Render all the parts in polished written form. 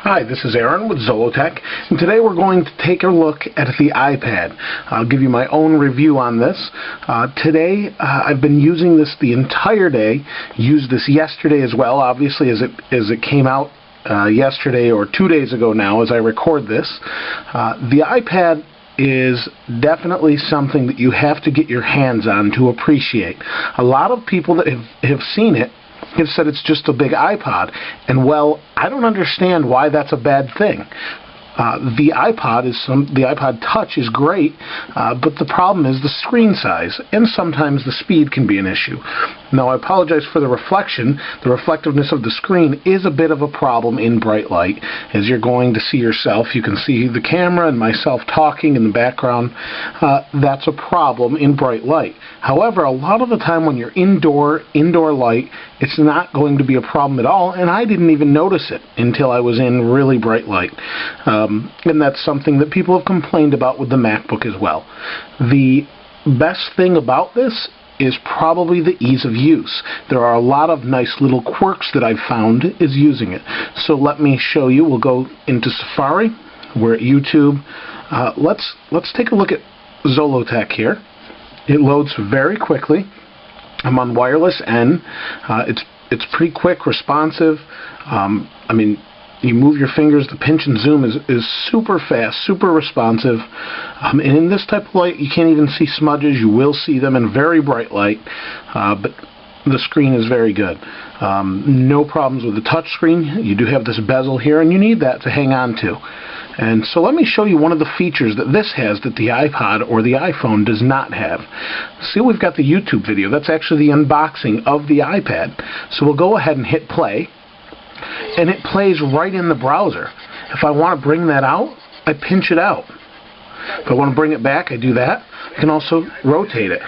Hi, this is Aaron with Zollotech, and today we're going to take a look at the iPad. I'll give you my own review on this. Today, I've been using this the entire day. Used this yesterday as well, obviously, as it came out yesterday or 2 days ago now as I record this. The iPad is definitely something that you have to get your hands on to appreciate. A lot of people that have seen it have said it's just a big iPod, and well, I don't understand why that's a bad thing. The iPod Touch is great, but the problem is the screen size, and sometimes the speed can be an issue. Now, I apologize for the reflection. The reflectiveness of the screen is a bit of a problem in bright light. As you're going to see yourself, you can see the camera and myself talking in the background. That's a problem in bright light. However, a lot of the time when you're indoor light, it's not going to be a problem at all, and I didn't even notice it until I was in really bright light. And that's something that people have complained about with the MacBook as well. The best thing about this is probably the ease of use. There are a lot of nice little quirks that I've found is using it. So let me show you. We'll go into Safari. We're at YouTube. Let's take a look at Zollotech here. It loads very quickly. I'm on wireless N. It's pretty quick, responsive. I mean, you move your fingers, the pinch and zoom is super fast, super responsive. And in this type of light, you can't even see smudges. You will see them in very bright light, but the screen is very good. No problems with the touch screen. You do have this bezel here, and you need that to hang on to. And so let me show you one of the features that this has that the iPod or the iPhone does not have. See, we've got the YouTube video. That's actually the unboxing of the iPad. So we'll go ahead and hit play, and it plays right in the browser. If I want to bring that out, I pinch it out. If I want to bring it back, I do that. I can also rotate it.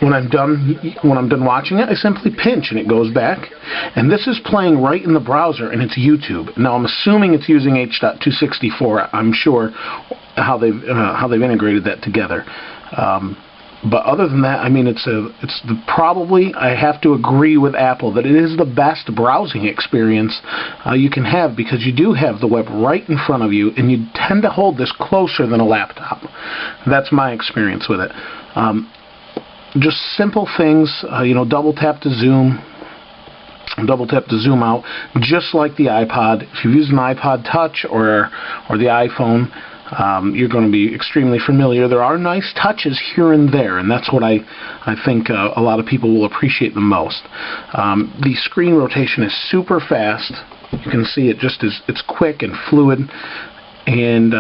When I'm done watching it, I simply pinch and it goes back. And this is playing right in the browser, and it's YouTube. Now, I'm assuming it's using H.264. I'm sure how they've integrated that together. But other than that, I mean, probably, I have to agree with Apple that it is the best browsing experience you can have, because you do have the web right in front of you, and you tend to hold this closer than a laptop. That's my experience with it. Just simple things, double tap to zoom, double tap to zoom out, just like the iPod. If you've used an iPod Touch or the iPhone, you're going to be extremely familiar. There are nice touches here and there, and that's what I think a lot of people will appreciate the most. The screen rotation is super fast. You can see it's quick and fluid, and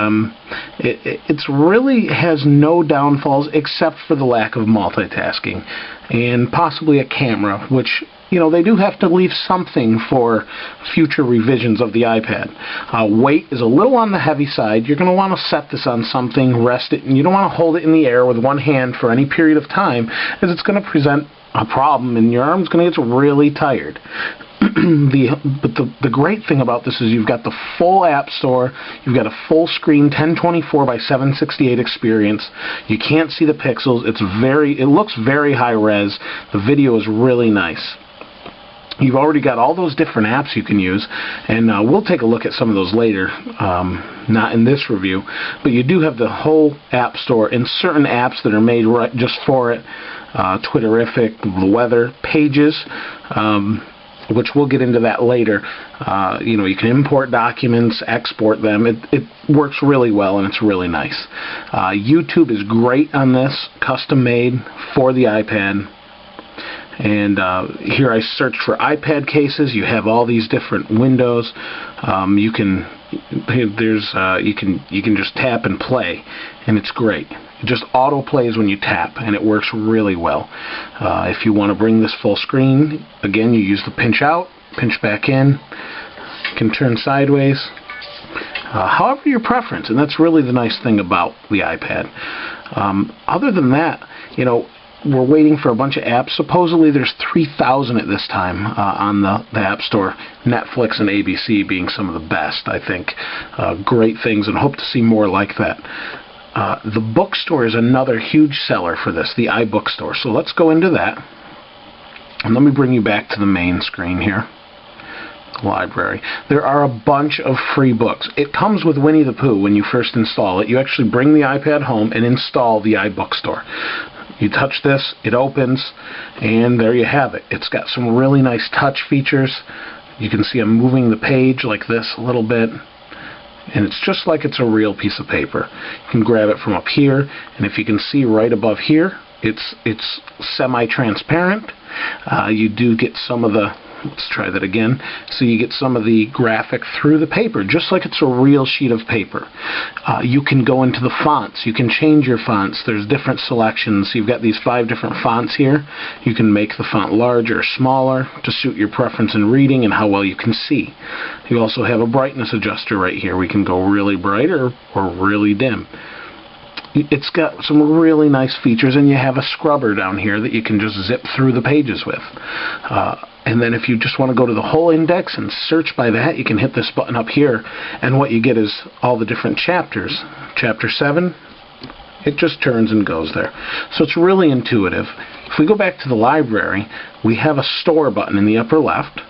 it really has no downfalls except for the lack of multitasking and possibly a camera, which they do have to leave something for future revisions of the iPad. Weight is a little on the heavy side. You're going to want to set this on something, rest it, and you don't want to hold it in the air with one hand for any period of time, as it's going to present a problem, and your arm's going to get really tired. But the great thing about this is you've got the full App Store, you've got a full screen 1024 by 768 experience. You can't see the pixels. It looks very high res. The video is really nice. You've already got all those different apps you can use, and we'll take a look at some of those later, not in this review, but you do have the whole App Store and certain apps that are made right just for it. Twitterific, the weather, Pages, which we'll get into that later. You can import documents, export them. It works really well, and it's really nice. YouTube is great on this, custom made for the iPad. And here I search for iPad cases. You have all these different windows. You can just tap and play, and it's great. It just auto plays when you tap, and it works really well. If you want to bring this full screen, again, you use the pinch out, pinch back in. You can turn sideways. However your preference, and that's really the nice thing about the iPad. Other than that, we're waiting for a bunch of apps. Supposedly there's 3,000 at this time on the App Store. Netflix and ABC being some of the best, I think. Great things, and hope to see more like that. The bookstore is another huge seller for this, the iBookstore. So let's go into that. And let me bring you back to the main screen here. Library. There are a bunch of free books. It comes with Winnie the Pooh when you first install it. You actually bring the iPad home and install the iBookstore. You touch this, it opens, and there you have it. It's got some really nice touch features. You can see I'm moving the page like this a little bit, and it's just like it's a real piece of paper. You can grab it from up here, and if you can see right above here, it's semi-transparent. You do get some of the, let's try that again. So you get some of the graphic through the paper, just like it's a real sheet of paper. You can go into the fonts. You can change your fonts. There's different selections. You've got these 5 different fonts here. You can make the font larger or smaller to suit your preference in reading and how well you can see. You also have a brightness adjuster right here. We can go really bright or really dim. It's got some really nice features, and you have a scrubber down here that you can just zip through the pages with. And then if you just want to go to the whole index and search by that, you can hit this button up here, and what you get is all the different chapters. Chapter 7, it just turns and goes there. So it's really intuitive. If we go back to the library, we have a store button in the upper left,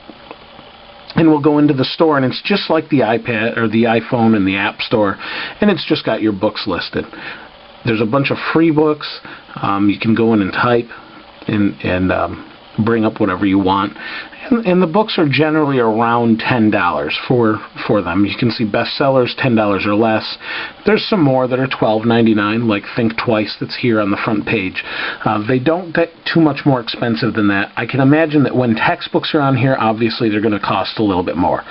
and we'll go into the store, and it's just like the iPad or the iPhone and the App Store, and it's just got your books listed. There's a bunch of free books. You can go in and type and bring up whatever you want. And the books are generally around $10 for them. You can see bestsellers, $10 or less. There's some more that are $12.99, like Think Twice that's here on the front page. They don't get too much more expensive than that. I can imagine that when textbooks are on here, obviously they're going to cost a little bit more.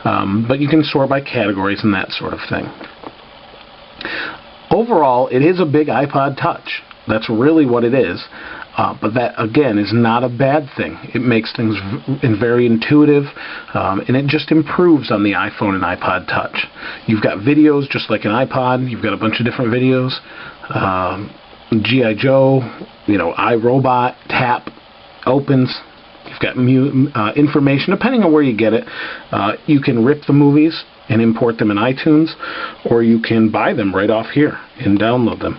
But you can sort by categories and that sort of thing. Overall, it is a big iPod Touch. That's really what it is. But that, again, is not a bad thing. It makes things very intuitive, and it just improves on the iPhone and iPod Touch. You've got videos just like an iPod. You've got a bunch of different videos. G.I. Joe, iRobot, tap, opens. You've got information, depending on where you get it. You can rip the movies and import them in iTunes, or you can buy them right off here and download them.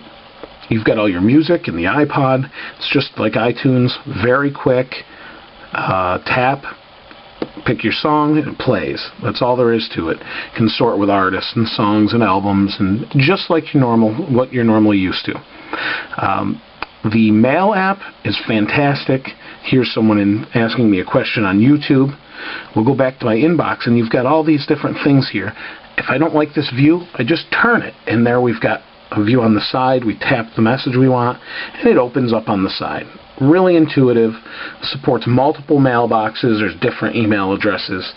You've got all your music in the iPod. It's just like iTunes, very quick. Tap, pick your song, and it plays. That's all there is to it. You can sort with artists and songs and albums, and just like what you're normally used to. The Mail app is fantastic. Here's someone asking me a question on YouTube. We'll go back to my inbox, and you've got all these different things here. If I don't like this view, I just turn it, and there we've got a view on the side. We tap the message we want, and it opens up on the side. Really intuitive. Supports multiple mailboxes. There's different email addresses.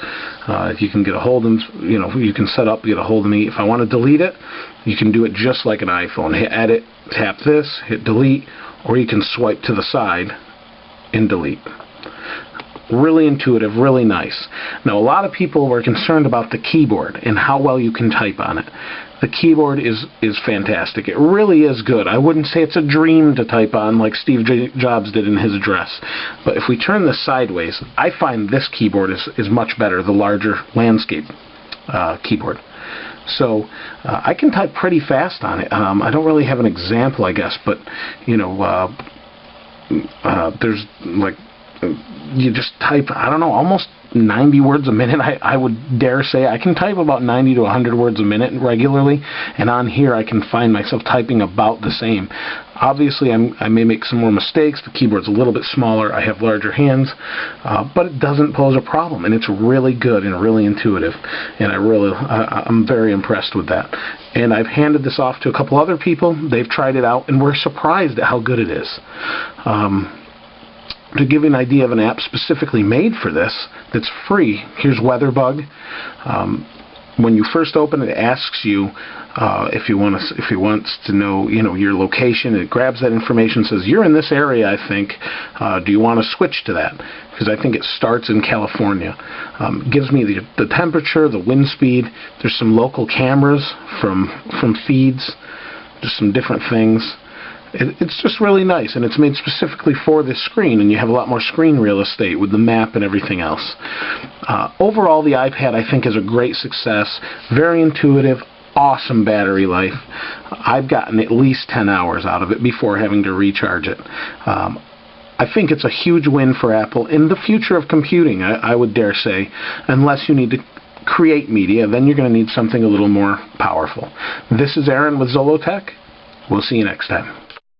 If you can get a hold of them, you can set up, get a hold of me. If I want to delete it, you can do it just like an iPhone. Hit edit, tap this, hit delete, or you can swipe to the side and delete. Really intuitive, really nice. Now, a lot of people were concerned about the keyboard and how well you can type on it. The keyboard is fantastic. It really is good. I wouldn't say it's a dream to type on like Steve Jobs did in his address. But if we turn this sideways, I find this keyboard is much better, the larger landscape keyboard. So I can type pretty fast on it. I don't really have an example, I guess, but there's like, you just type, I don't know, almost 90 words a minute. I would dare say I can type about 90 to 100 words a minute regularly, and on here I can find myself typing about the same. Obviously, I may make some more mistakes. The keyboard's a little bit smaller. I have larger hands, but it doesn't pose a problem, and it's really good and really intuitive, and I'm very impressed with that. And I've handed this off to a couple other people. They've tried it out, and we're surprised at how good it is. To give you an idea of an app specifically made for this that's free, here's WeatherBug. When you first open it, it asks you if it wants to know your location. It grabs that information, says you're in this area, I think. Do you want to switch to that? Because I think it starts in California. Gives me the temperature, the wind speed. There's some local cameras from feeds, just some different things. It's just really nice, and it's made specifically for this screen, and you have a lot more screen real estate with the map and everything else. Overall, the iPad, I think, is a great success. Very intuitive, awesome battery life. I've gotten at least 10 hours out of it before having to recharge it. I think it's a huge win for Apple in the future of computing, I would dare say, unless you need to create media, then you're going to need something a little more powerful. This is Aaron with Zollotech. We'll see you next time.